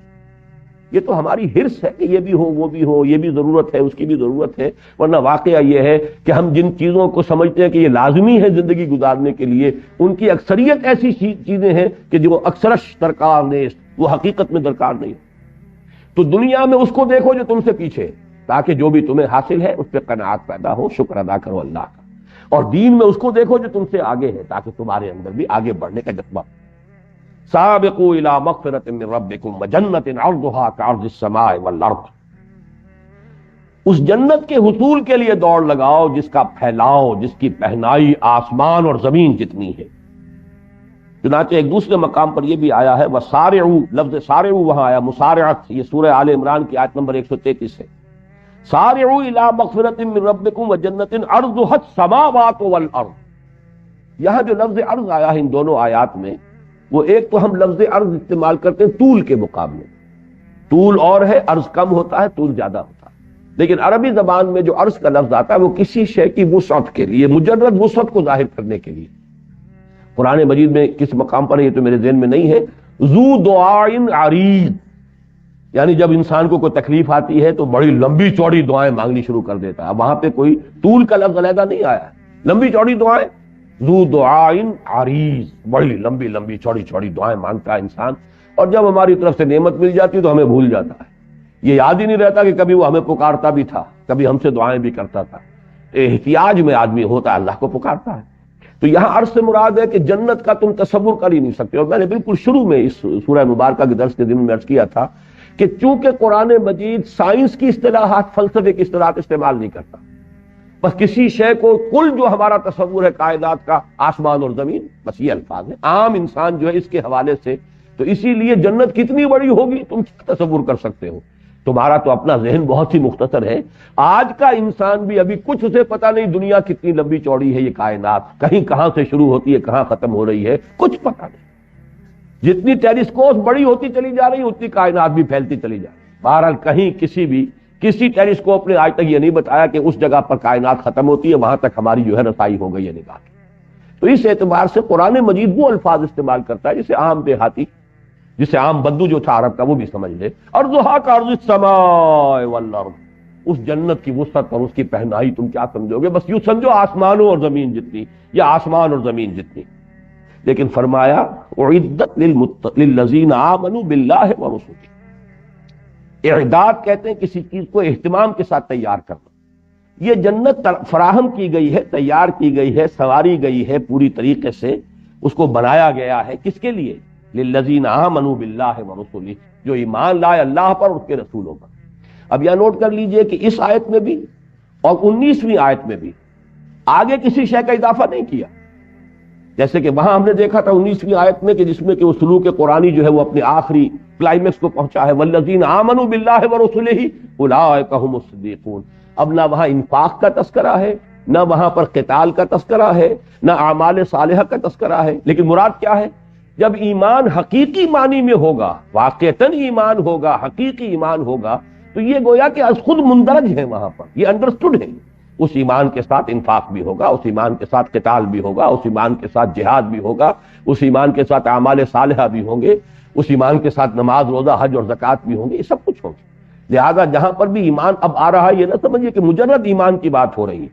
یہ تو ہماری ہرس ہے کہ یہ بھی ہو وہ بھی ہو، یہ بھی ضرورت ہے اس کی بھی ضرورت ہے، ورنہ واقعہ یہ ہے کہ ہم جن چیزوں کو سمجھتے ہیں کہ یہ لازمی ہے زندگی گزارنے کے لیے، ان کی اکثریت ایسی چیزیں ہیں کہ جو اکثرش درکار نیست، وہ حقیقت میں درکار نہیں۔ تو دنیا میں اس کو دیکھو جو تم سے پیچھے، تاکہ جو بھی تمہیں حاصل ہے اس پہ قناعت پیدا ہو، شکر ادا کرو اللہ کا، اور دین میں اس کو دیکھو جو تم سے آگے ہے، تاکہ تمہارے اندر بھی آگے بڑھنے کا جذبہ۔ سابقوا الى مغفرۃ من ربکم وجنۃ عرضها كعرض السماء والارض، اس جنت کے حصول کے لیے دوڑ لگاؤ جس کا پھیلاؤ، جس کی پہنائی آسمان اور زمین جتنی ہے۔ چنانچہ ایک دوسرے مقام پر یہ بھی آیا ہے وسارعوا، لفظ سارعوا وہاں آیا، مسارعت، یہ سورہ آل عمران کی آیت نمبر 133 ہے۔ سارعوا الى مغفرۃ من ربکم وجنۃ عرضها السماوات والارض، یہاں جو لفظ عرض آیا ہے ان دونوں آیات میں، وہ ایک تو ہم لفظ عرض استعمال کرتے ہیں طول کے مقابلے، طول اور ہے، عرض کم ہوتا ہے، طول زیادہ ہوتا ہے، لیکن عربی زبان میں جو عرض کا لفظ آتا ہے وہ کسی شے کی وسعت کے لیے، مجرد وسعت کو ظاہر کرنے کے لیے۔ قرآن مجید میں کس مقام پر ہے یہ تو میرے ذہن میں نہیں ہے، ذو دعائن عریض، یعنی جب انسان کو کوئی تکلیف آتی ہے تو بڑی لمبی چوڑی دعائیں مانگنی شروع کر دیتا ہے، وہاں پہ کوئی طول کا لفظ علیحدہ نہیں آیا ہے، لمبی چوڑی دعائیں، ذو دعائن عریض، بڑی لمبی لمبی چوڑی چوڑی دعائیں مانگتا ہے انسان، اور جب ہماری طرف سے نعمت مل جاتی ہے تو ہمیں بھول جاتا ہے۔ یہ یاد ہی نہیں رہتا کہ کبھی وہ ہمیں پکارتا بھی تھا، کبھی ہم سے دعائیں بھی کرتا تھا۔ احتیاج میں آدمی ہوتا ہے اللہ کو پکارتا ہے۔ تو یہاں عرض سے مراد ہے کہ جنت کا تم تصور کر ہی نہیں سکتے۔ اور میں نے بالکل شروع میں اس سورہ مبارکہ کے درس کے دن میں عرض کیا تھا کہ چونکہ قرآن مجید سائنس کی اصطلاحات، فلسفے کی اصطلاحات استعمال نہیں کرتا، بس کسی شے کو کل جو ہمارا تصور ہے کائنات کا، آسمان اور زمین، بس یہ الفاظ ہیں۔ عام انسان جو ہے اس کے حوالے سے، تو اسی لیے جنت کتنی بڑی ہوگی تم کیا تصور کر سکتے ہو؟ تمہارا تو اپنا ذہن بہت ہی مختصر ہے۔ آج کا انسان بھی ابھی کچھ اسے پتہ نہیں دنیا کتنی لمبی چوڑی ہے، یہ کائنات کہیں کہاں سے شروع ہوتی ہے کہاں ختم ہو رہی ہے، کچھ پتہ نہیں۔ جتنی ٹیلیسکوپ بڑی ہوتی چلی جا رہی اتنی کائنات بھی پھیلتی چلی جا رہی۔ بہرحال کہیں کسی ٹیلیسکوپ نے آج تک یہ نہیں بتایا کہ اس جگہ پر کائنات ختم ہوتی ہے، وہاں تک ہماری جو ہے رسائی ہو گئی ہے نگاہ کی۔ تو اس اعتبار سے قرآن مجید وہ الفاظ استعمال کرتا ہے جسے عام دیہاتی، جسے عام بندو جو تھا عرب کا وہ بھی سمجھ لے۔ ارضھا کارض السماء والارض، اس جنت کی وسعت اور اس کی پہنائی تم کیا سمجھو گے؟ بس یوں سمجھو آسمانوں اور زمین جتنی، یا آسمان اور زمین جتنی۔ لیکن فرمایا اعدت للذین آمنوا باللہ ورسلہ۔ اعداد کہتے ہیں کسی چیز کو اہتمام کے ساتھ تیار کرنا۔ یہ جنت فراہم کی گئی ہے، تیار کی گئی ہے، سنواری گئی ہے پوری طریقے سے، اس کو بنایا گیا ہے کس کے لیے؟ للذین آمنوا باللہ ورسلہ، جو ایمان لائے اللہ پر اور اس کے رسولوں پر۔ اب یہ نوٹ کر لیجئے کہ اس آیت میں بھی اور 19ویں آیت میں بھی آگے کسی شے کا اضافہ نہیں کیا۔ جیسے کہ وہاں ہم نے دیکھا تھا 19ویں آیت میں کہ جس میں کہ وہ سلوک قرآنی جو ہے وہ اپنے آخری کلائمیکس کو پہنچا ہے، والذین آمنوا باللہ ورسلہ اولئک هم الصدیقون۔ اب نہ وہاں انفاق کا تذکرہ ہے، نہ وہاں پر قتال کا تذکرہ ہے، نہ اعمال صالحہ کا تذکرہ ہے، لیکن مراد کیا ہے؟ جب ایمان حقیقی معنی میں ہوگا، واقعتاً ایمان ہوگا، حقیقی ایمان ہوگا، تو یہ گویا کہ از خود مندرج ہے وہاں پر، یہ انڈرسٹوڈ ہے۔ اس ایمان کے ساتھ انفاق بھی ہوگا، اس ایمان کے ساتھ قتال بھی ہوگا، اس ایمان کے ساتھ جہاد بھی ہوگا، اس ایمان کے ساتھ اعمال صالحہ بھی ہوں گے، اس ایمان کے ساتھ نماز، روزہ، حج اور زکوٰۃ بھی ہوں گے، یہ سب کچھ ہوگا۔ لہذا جہاں پر بھی ایمان اب آ رہا ہے، یہ نہ سمجھیے کہ مجرد ایمان کی بات ہو رہی ہے۔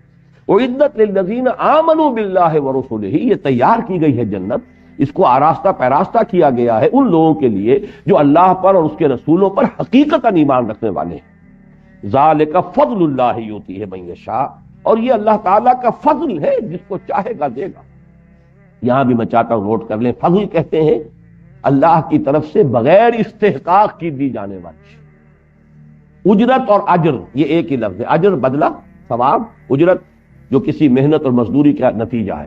اعدت للذین آمنوا باللہ ورسلہ، یہ تیار کی گئی ہے جنت، اس کو آراستہ پیراستہ کیا گیا ہے ان لوگوں کے لیے جو اللہ پر اور اس کے رسولوں پر حقیقتاً ایمان رکھنے والے ہیں۔ ذالک فضل اللہ یؤتیہ من یشاء، اور یہ اللہ تعالیٰ کا فضل ہے، جس کو چاہے گا دے گا۔ یہاں بھی میں چاہتا ہوں نوٹ کر لیں، فضل کہتے ہیں اللہ کی طرف سے بغیر استحقاق کی دی جانے والی۔ اجرت اور اجر یہ ایک ہی لفظ ہے، اجر بدلہ، ثواب، اجرت جو کسی محنت اور مزدوری کا نتیجہ ہے۔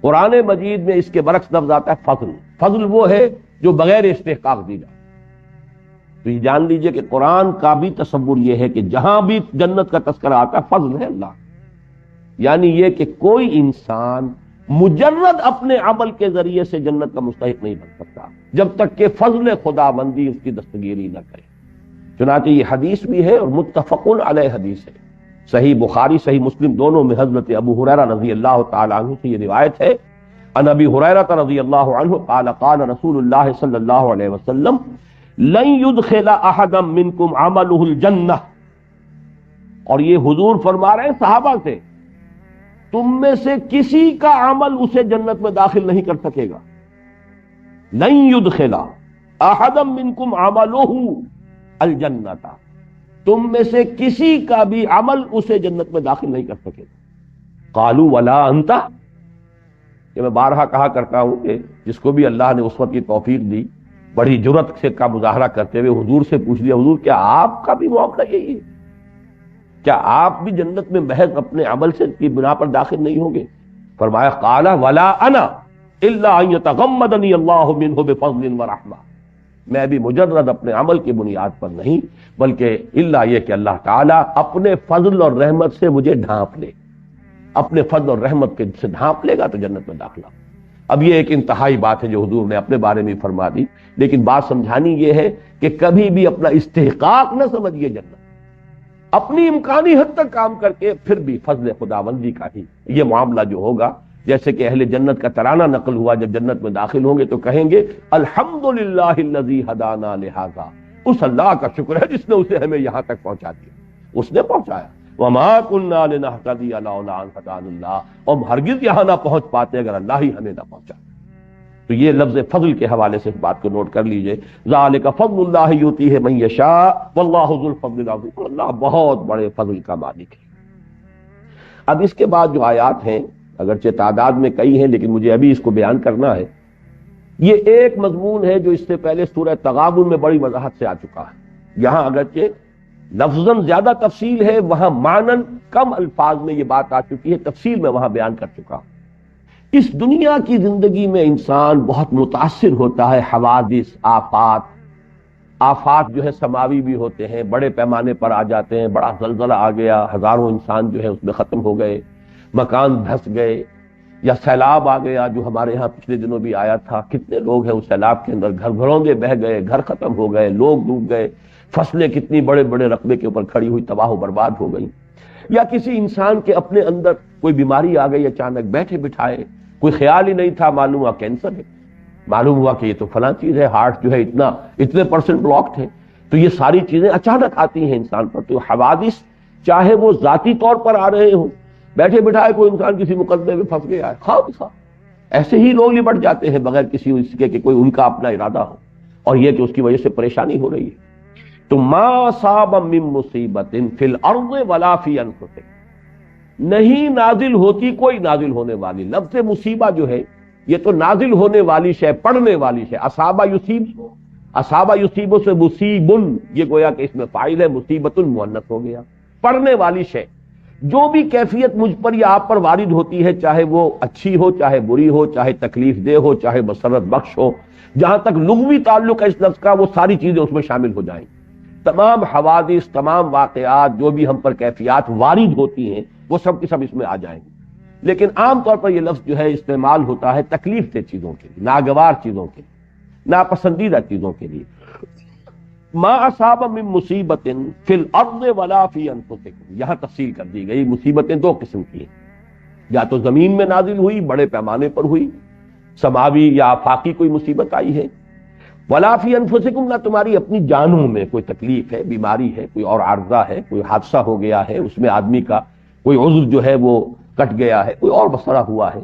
قرآن مجید میں اس کے برعکس لفظ آتا ہے فضل۔ فضل وہ ہے جو بغیر استحقاق دی جائے۔ تو یہ جان لیجئے کہ قرآن کا بھی تصور یہ ہے کہ جہاں بھی جنت کا تذکرہ آتا ہے فضل ہے اللہ، یعنی یہ کہ کوئی انسان مجرد اپنے عمل کے ذریعے سے جنت کا مستحق نہیں بن سکتا جب تک کہ فضل خداوندی اس کی دستگیری نہ کرے۔ چنانچہ یہ حدیث بھی ہے اور متفق علیہ حدیث ہے، صحیح بخاری صحیح مسلم دونوں میں حضرت ابو ہریرہ رضی اللہ تعالی عنہ سے یہ روایت ہے، عن ابی ہریرہ رضی اللہ عنہ قال قال رسول اللہ صلی اللہ علیہ وسلم لن يدخل احدا منکم عمله الجنہ، اور یہ حضور فرما رہے ہیں صحابہ سے، تم میں سے کسی کا عمل اسے جنت میں داخل نہیں کر سکے گا۔ لن يدخل احدا منکم عمله الجنہ، تم میں سے کسی کا بھی عمل اسے جنت میں داخل نہیں کر سکے گا۔ قالوا ولا انت، کہ میں بارہا کہا کرتا ہوں کہ جس کو بھی اللہ نے اس وقت کی توفیق دی، بڑی جرت سے کا مظاہرہ کرتے ہوئے حضور سے پوچھ لیا، حضور کیا آپ کا بھی معاملہ یہی ہے؟ کیا آپ بھی جنت میں محض اپنے عمل سے کی بنا پر داخل نہیں ہوں گے؟ فرمایا قال ولا انا الا ان يتغمدني الله منه بفضل ورحمہ، میں بھی مجرد اپنے عمل کی بنیاد پر نہیں، بلکہ الا یہ کہ اللہ تعالیٰ اپنے فضل اور رحمت سے مجھے ڈھانپ لے، اپنے فضل اور رحمت کے سے ڈھانپ لے گا تو جنت میں داخلہ۔ اب یہ ایک انتہائی بات ہے جو حضور نے اپنے بارے میں فرما دی، لیکن بات سمجھانی یہ ہے کہ کبھی بھی اپنا استحقاق نہ سمجھیے جنت، اپنی امکانی حد تک کام کر کے پھر بھی فضل خداوندی کا ہی یہ معاملہ جو ہوگا، جیسے کہ اہل جنت کا ترانہ نقل ہوا، جب جنت میں داخل ہوں گے تو کہیں گے الحمدللہ الذی ہدانا لہذا، اس اللہ کا شکر ہے جس نے اسے ہمیں یہاں تک پہنچا دیا، اس نے پہنچایا۔ وما كنا لنهتدي لولا ان هدانا اللہ، اور ہرگز یہاں نہ پہنچ پاتے اگر اللہ ہی ہمیں نہ پہنچا۔ تو یہ لفظ فضل کے حوالے سے اس بات کو نوٹ کر لیجئے، ذالک فضل اللہ یؤتیہ من یشاء واللہ ذو الفضل العظیم، اللہ بہت بڑے فضل کا مالک ہے۔ اب اس کے بعد جو آیات ہیں اگرچہ تعداد میں کئی ہیں لیکن مجھے ابھی اس کو بیان کرنا ہے، یہ ایک مضمون ہے جو اس سے پہلے سورہ تغابن میں بڑی وضاحت سے آ چکا ہے۔ یہاں اگرچہ لفظاً زیادہ تفصیل ہے، وہاں معنن کم الفاظ میں یہ بات آ چکی ہے، تفصیل میں وہاں بیان کر چکا ہوں۔ اس دنیا کی زندگی میں انسان بہت متاثر ہوتا ہے حوادث، آفات جو ہے سماوی بھی ہوتے ہیں، بڑے پیمانے پر آ جاتے ہیں، بڑا زلزلہ آ گیا، ہزاروں انسان جو ہے اس میں ختم ہو گئے، مکان دھس گئے، یا سیلاب آ گیا جو ہمارے ہاں پچھلے دنوں بھی آیا تھا، کتنے لوگ ہیں اس سیلاب کے اندر، گھر گھروندے بہہ گئے، گھر ختم ہو گئے، لوگ ڈوب گئے، فصلیں کتنی بڑے بڑے رقبے کے اوپر کھڑی ہوئی تباہ و برباد ہو گئی، یا کسی انسان کے اپنے اندر کوئی بیماری آ گئی اچانک، بیٹھے بٹھائے کوئی خیال ہی نہیں تھا، معلوم ہوا کینسر ہے، معلوم ہوا کہ یہ تو فلاں چیز ہے، ہارٹ جو ہے اتنے پرسنٹ بلاکڈ ہے۔ تو یہ ساری چیزیں اچانک آتی ہیں انسان پر۔ تو حوادث چاہے وہ ذاتی طور پر آ رہے ہوں، بیٹھے بٹھائے کوئی انسان کسی مقدمے میں پھنس گیا ہے، خواہ ایسے ہی لوگ لپٹ جاتے ہیں بغیر کسی اس کے کہ کوئی ان کا اپنا ارادہ ہو، اور یہ کہ اس کی وجہ سے پریشانی ہو رہی ہے۔ تو ما صاب من مصیبت فی الارض ولا فی انفسکم، نہیں نازل ہوتی کوئی نازل ہونے والی، لفظ مصیبہ جو ہے یہ تو نازل ہونے والی شے، پڑھنے والی شے، اصابہ یصیب سے مصیبن، یہ گویا کہ اس میں فاعل ہے، مصیبت مؤنث ہو گیا، پڑھنے والی شے، جو بھی کیفیت مجھ پر یا آپ پر وارد ہوتی ہے، چاہے وہ اچھی ہو، چاہے بری ہو، چاہے تکلیف دہ ہو، چاہے مسرت بخش ہو، جہاں تک لغوی تعلق ہے اس لفظ کا، وہ ساری چیزیں اس میں شامل ہو جائیں۔ تمام حوادث، تمام واقعات، جو بھی ہم پر کیفیات وارد ہوتی ہیں، وہ سب کے سب اس میں آ جائیں گے۔ لیکن عام طور پر یہ لفظ جو ہے استعمال ہوتا ہے تکلیف دہ چیزوں کے لیے، ناگوار چیزوں کے لیے، ناپسندیدہ چیزوں کے لیے۔ ما اصاب من مصیبت فی الارض ولا فی انفسکم، یہاں تفصیل کر دی گئی۔ مصیبتیں دو قسم کی ہیں، یا تو زمین میں نازل ہوئی، بڑے پیمانے پر ہوئی، سماوی یا آفاقی کوئی مصیبت آئی ہے، ولا فی انفسکم، نہ تمہاری اپنی جانوں میں کوئی تکلیف ہے، بیماری ہے، کوئی اور عارضہ ہے، کوئی حادثہ ہو گیا ہے، اس میں آدمی کا کوئی عضو جو ہے وہ کٹ گیا ہے، کوئی اور مسئلہ ہوا ہے۔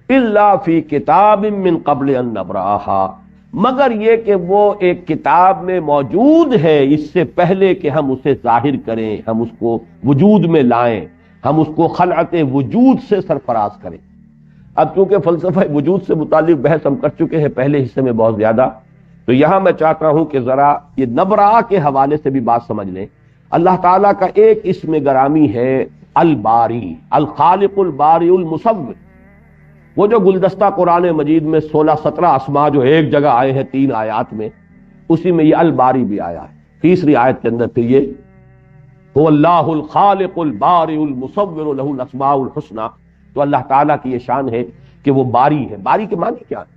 الا فی کتاب من قبل ان نبرأھا، مگر یہ کہ وہ ایک کتاب میں موجود ہے اس سے پہلے کہ ہم اسے ظاہر کریں، ہم اس کو وجود میں لائیں، ہم اس کو خلعت وجود سے سرفراز کریں۔ اب چونکہ فلسفہ وجود سے متعلق بحث ہم کر چکے ہیں پہلے حصے میں بہت زیادہ، تو یہاں میں چاہتا ہوں کہ ذرا یہ نبرا کے حوالے سے بھی بات سمجھ لیں۔ اللہ تعالیٰ کا ایک اسم گرامی ہے الباری، الخالق الباری المصور، وہ جو گلدستہ قرآن مجید میں 16-17 اسماء جو ایک جگہ آئے ہیں 3 آیات میں، اسی میں یہ الباری بھی آیا ہے۔ تیسری آیت کے اندر پھر یہ هو اللہ الخالق الباری المصور له الاسماء الحسنى، تو اللہ تعالیٰ کی یہ شان ہے کہ وہ باری ہے۔ باری کے معنی کیا ہے؟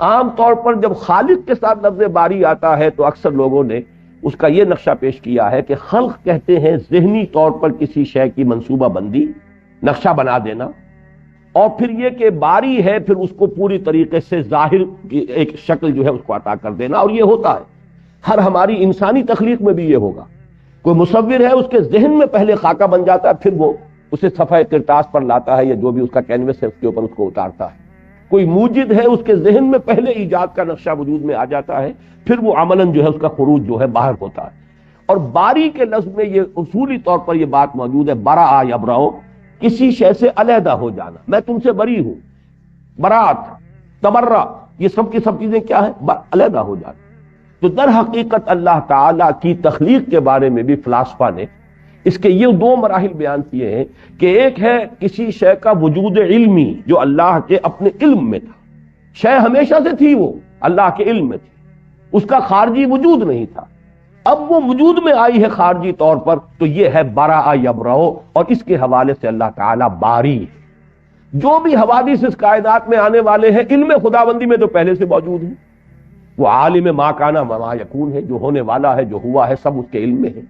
عام طور پر جب خالق کے ساتھ لفظ باری آتا ہے تو اکثر لوگوں نے اس کا یہ نقشہ پیش کیا ہے کہ خلق کہتے ہیں ذہنی طور پر کسی شے کی منصوبہ بندی، نقشہ بنا دینا، اور پھر یہ کہ باری ہے پھر اس کو پوری طریقے سے ظاہر ایک شکل جو ہے اس کو عطا کر دینا، اور یہ ہوتا ہے ہر ہماری انسانی تخلیق میں بھی یہ ہوگا۔ کوئی مصور ہے، اس کے ذہن میں پہلے خاکہ بن جاتا ہے، پھر وہ اسے صفحہ کرتاس پر لاتا ہے یا جو بھی اس کا کینوس ہے اس کے اوپر اس کو اتارتا ہے۔ کوئی موجد ہے، اس کے ذہن میں پہلے ایجاد کا نقشہ وجود میں آ جاتا ہے، پھر وہ عملاً جو ہے اس کا خروج جو ہے باہر ہوتا ہے۔ اور باری کے لفظ میں یہ اصولی طور پر یہ بات موجود ہے، برا یبرؤ، کسی شے سے علیحدہ ہو جانا، میں تم سے بری ہوں، برات، تبرع، یہ سب کی سب چیزیں کیا ہیں؟ علیحدہ ہو جانا۔ تو در حقیقت اللہ تعالیٰ کی تخلیق کے بارے میں بھی فلاسفہ نے اس کے یہ 2 مراحل بیان کیے ہیں کہ ایک ہے کسی شے کا وجود علمی جو اللہ کے اپنے علم میں تھا، شے ہمیشہ سے تھی، وہ اللہ کے علم میں تھی، اس کا خارجی وجود نہیں تھا، اب وہ وجود میں آئی ہے خارجی طور پر، تو یہ ہے برا یبرؤ، اور اس کے حوالے سے اللہ تعالیٰ باری ہے۔ جو بھی حوادث اس کائنات میں آنے والے ہیں علم خداوندی میں تو پہلے سے موجود ہیں، وہ عالم ما کان وما یکون ہے، جو ہونے والا ہے جو ہوا ہے سب اس کے علم میں ہے۔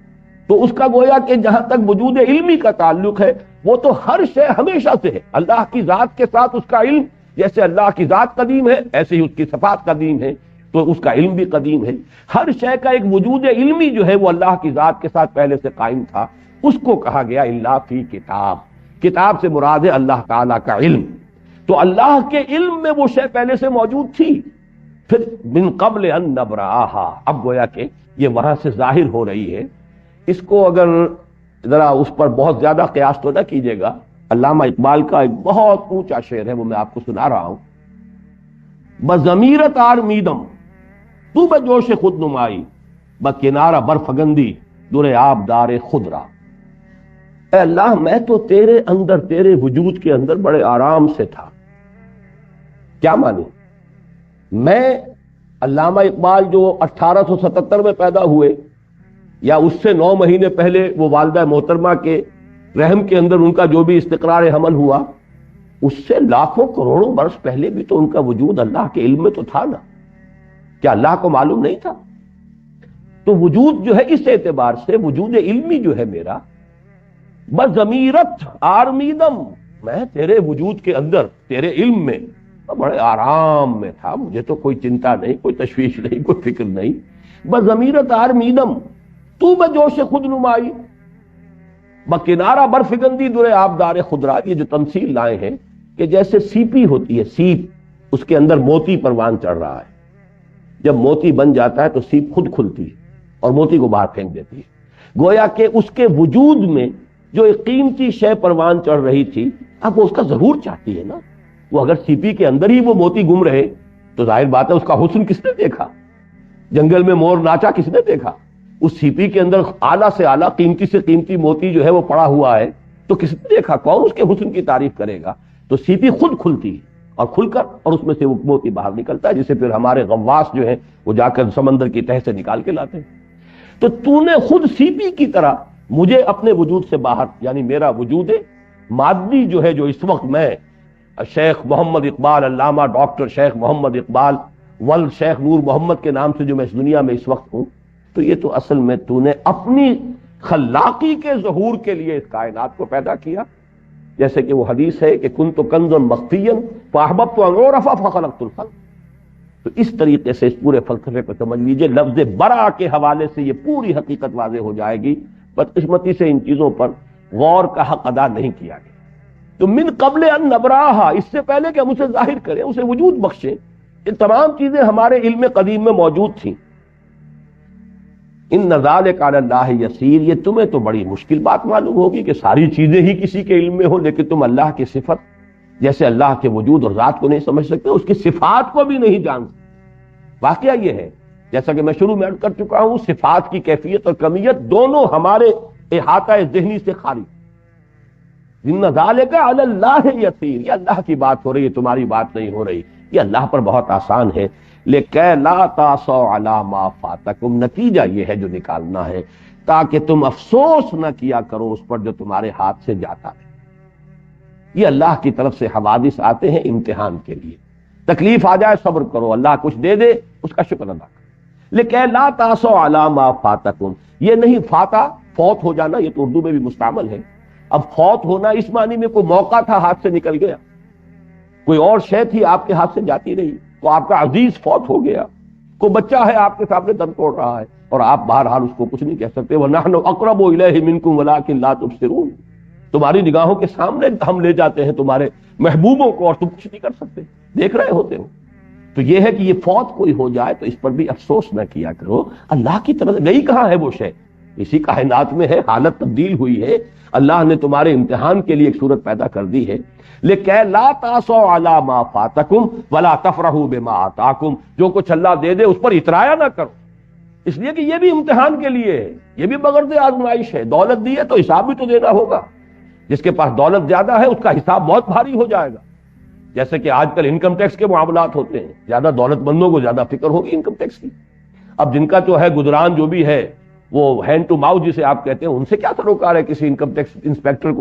تو اس کا گویا کہ جہاں تک وجود علمی کا تعلق ہے وہ تو ہر شے ہمیشہ سے ہے، اللہ کی ذات کے ساتھ اس کا علم، جیسے اللہ کی ذات قدیم ہے ایسے ہی اس کی صفات قدیم ہے، تو اس کا علم بھی قدیم ہے۔ ہر شے کا ایک وجود علمی جو ہے وہ اللہ کی ذات کے ساتھ پہلے سے قائم تھا، اس کو کہا گیا الا فی کتاب۔ کتاب سے مراد ہے اللہ تعالیٰ کا علم۔ تو اللہ کے علم میں وہ شے پہلے سے موجود تھی. پھر من قبل ان نبرآہا، اب گویا کہ یہ وہاں سے ظاہر ہو رہی ہے. اس کو اگر ذرا اس پر بہت زیادہ قیاس تو نہ کیجیے گا. علامہ اقبال کا ایک بہت اونچا شعر ہے، وہ میں آپ کو سنا رہا ہوں. بضمیرت آرمیدم تو بجوش خود نمائی، بکنارہ برفگندی در آبدار خود را. اے اللہ، میں تو تیرے اندر، تیرے وجود کے اندر بڑے آرام سے تھا. کیا مانی؟ میں علامہ اقبال جو 1877 میں پیدا ہوئے، یا اس سے 9 مہینے پہلے وہ والدہ محترمہ کے رحم کے اندر ان کا جو بھی استقرار حمل ہوا، اس سے لاکھوں کروڑوں برس پہلے بھی تو ان کا وجود اللہ کے علم میں تو تھا نا. کیا اللہ کو معلوم نہیں تھا؟ تو وجود جو ہے اس اعتبار سے وجود علمی جو ہے میرا، بضمیرت آرمیدم، میں تیرے وجود کے اندر، تیرے علم میں بڑے آرام میں تھا. مجھے تو کوئی چنتا نہیں، کوئی تشویش نہیں، کوئی فکر نہیں. بضمیرت آرمیدم تو بجوش خود نمائی، بکنارہ برفگندی در آبدار خدرا. یہ جو تمثیل لائے ہیں کہ جیسے سیپی ہوتی ہے، سیپ، اس کے اندر موتی پروان چڑھ رہا ہے. جب موتی بن جاتا ہے تو سیپ خود کھلتی ہے اور موتی کو باہر پھینک دیتی ہے. گویا کہ اس کے وجود میں جو ایک قیمتی شے پروان چڑھ رہی تھی، اب وہ اس کا ضرور چاہتی ہے نا. وہ اگر سیپی کے اندر ہی وہ موتی گم رہے تو ظاہر بات ہے اس کا حسن کس نے دیکھا؟ جنگل میں مور ناچا کس نے دیکھا؟ اس سیپی کے اندر اعلیٰ سے اعلیٰ، قیمتی سے قیمتی موتی جو ہے وہ پڑا ہوا ہے تو کس نے دیکھا؟ کون اس کے حسن کی تعریف کرے گا؟ تو سیپی خود کھلتی ہے اور کھل کر اور اس میں سے وہ موتی باہر نکلتا ہے، جسے پھر ہمارے غواص جو ہیں وہ جا کر سمندر کی تہہ سے نکال کے لاتے ہیں. تو تو نے خود سیپی کی طرح مجھے اپنے وجود سے باہر، یعنی میرا وجود مادی جو ہے، جو اس وقت میں شیخ محمد اقبال، علامہ ڈاکٹر شیخ محمد اقبال ول شیخ نور محمد کے نام سے جو میں اس دنیا میں اس وقت ہوں، تو یہ تو اصل میں تو نے اپنی خلاقی کے ظہور کے لیے اس کائنات کو پیدا کیا. جیسے کہ وہ حدیث ہے کہ کنت کنزا مخفیا فاحببت ان اعرف فخلقت الخلق. تو اس طریقے سے اس پورے فلسفے کو سمجھ لیجئے. لفظ برا کے حوالے سے یہ پوری حقیقت واضح ہو جائے گی. بدقسمتی سے ان چیزوں پر غور کا حق ادا نہیں کیا گیا. تو من قبل ان نبراہا، اس سے پہلے کہ ہم اسے ظاہر کریں، اسے وجود بخشیں، یہ تمام چیزیں ہمارے علم قدیم میں موجود تھیں. ان ذالک علی اللہ یسیر، یہ تمہیں تو بڑی مشکل بات معلوم ہوگی کہ ساری چیزیں ہی کسی کے علم میں ہوں، لیکن تم اللہ کی صفت، جیسے اللہ کے وجود اور ذات کو نہیں سمجھ سکتے، اس کی صفات کو بھی نہیں جان سکتے. واقعہ یہ ہے، جیسا کہ میں شروع میں عرض کر چکا ہوں، صفات کی کیفیت اور کمیت دونوں ہمارے احاطہ ذہنی سے خارج. ان ذالک علی اللہ یسیر، یہ اللہ کی بات ہو رہی ہے، تمہاری بات نہیں ہو رہی. یہ اللہ پر بہت آسان ہے. لِكَيْ لَا تَعْصَوْا عَلَىٰ مَا فَاتَكُمْ، نتیجہ یہ ہے جو نکالنا ہے، تاکہ تم افسوس نہ کیا کرو اس پر جو تمہارے ہاتھ سے جاتا ہے. یہ اللہ کی طرف سے حوادث آتے ہیں امتحان کے لیے. تکلیف آ جائے صبر کرو، اللہ کچھ دے دے اس کا شکر ادا کرو. لِكَيْ لَا تَعْصَوْا عَلَىٰ مَا فَاتَكُمْ، یہ نہیں فاتا فوت ہو جانا، یہ تو اردو میں بھی مستعمل ہے. اب فوت ہونا اس معنی میں کوئی موقع تھا ہاتھ سے نکل گیا، کوئی اور شے تھی آپ کے ہاتھ سے جاتی رہی، کو آپ کا عزیز فوت ہو گیا، کوئی بچہ ہے آپ کے سامنے دم توڑ رہا ہے اور آپ بہرحال اس کو کچھ نہیں کہہ سکتے. وَنَحْنُ أَقْرَبُ إِلَيْهِ مِنْكُمْ وَلَٰكِن لَا تُبْصِرُونَ، تمہاری نگاہوں کے سامنے ہم لے جاتے ہیں تمہارے محبوبوں کو اور تم کچھ نہیں کر سکتے، دیکھ رہے ہوتے ہو. تو یہ ہے کہ یہ فوت کوئی ہو جائے تو اس پر بھی افسوس نہ کیا کرو. اللہ کی طرف گئی کہاں ہے وہ شے؟ اسی کائنات میں ہے، حالت تبدیل ہوئی ہے، اللہ نے تمہارے امتحان کے لیے ایک صورت پیدا کر دی ہے. لِكَيْ لَا تَعْصَوْا عَلَىٰ مَا فَاتَكُمْ وَلَا تَفْرَحُوا بِمَا آتَاكُمْ، جو کچھ اللہ دے دے اس پر اترایا نہ کرو، اس لیے کہ یہ بھی امتحان کے لیے ہے، یہ بھی بغرض آزمائش ہے. دولت دی ہے تو حساب بھی تو دینا ہوگا. جس کے پاس دولت زیادہ ہے اس کا حساب بہت بھاری ہو جائے گا. جیسے کہ آج کل انکم ٹیکس کے معاملات ہوتے ہیں، زیادہ دولت مندوں کو زیادہ فکر ہوگی انکم ٹیکس کی. اب جن کا جو ہے گزران جو بھی ہے وہ ہینڈ ٹو ماؤتھ جسے آپ کہتے ہیں، ان سے کیا سروکار ہے کسی انکم ٹیکس انسپیکٹر کو